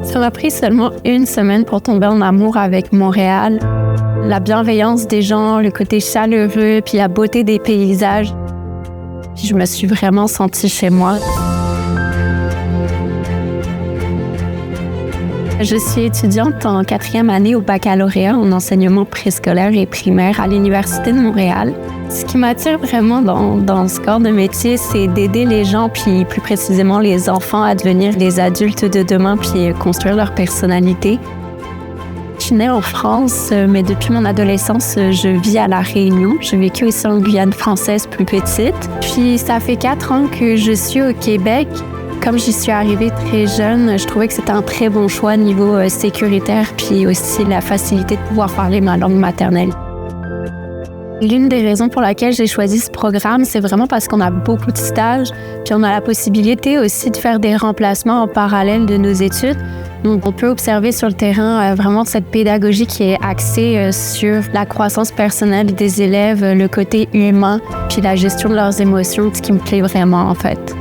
Ça m'a pris seulement 1 semaine pour tomber en amour avec Montréal. La bienveillance des gens, le côté chaleureux, puis la beauté des paysages. Puis je me suis vraiment sentie chez moi. Je suis étudiante en 4e année au baccalauréat en enseignement préscolaire et primaire à l'Université de Montréal. Ce qui m'attire vraiment dans ce corps de métier, c'est d'aider les gens, puis plus précisément les enfants, à devenir des adultes de demain, puis construire leur personnalité. Je suis née en France, mais depuis mon adolescence, je vis à La Réunion. J'ai vécu aussi en Guyane française plus petite. Puis ça fait 4 ans que je suis au Québec. Comme j'y suis arrivée très jeune, je trouvais que c'était un très bon choix niveau sécuritaire, puis aussi la facilité de pouvoir parler ma langue maternelle. L'une des raisons pour laquelle j'ai choisi ce programme, c'est vraiment parce qu'on a beaucoup de stages, puis on a la possibilité aussi de faire des remplacements en parallèle de nos études. Donc, on peut observer sur le terrain vraiment cette pédagogie qui est axée sur la croissance personnelle des élèves, le côté humain, puis la gestion de leurs émotions, ce qui me plaît vraiment en fait.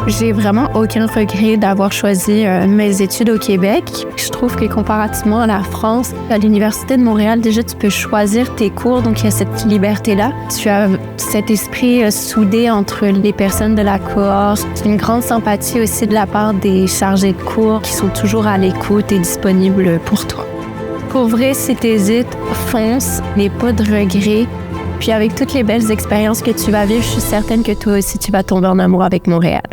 J'ai vraiment aucun regret d'avoir choisi mes études au Québec. Je trouve que comparativement à la France, à l'Université de Montréal, déjà, tu peux choisir tes cours, donc il y a cette liberté-là. Tu as cet esprit soudé entre les personnes de la cohorte. Une grande sympathie aussi de la part des chargés de cours qui sont toujours à l'écoute et disponibles pour toi. Pour vrai, si t'hésites, fonce, n'aie pas de regrets. Puis avec toutes les belles expériences que tu vas vivre, je suis certaine que toi aussi, tu vas tomber en amour avec Montréal.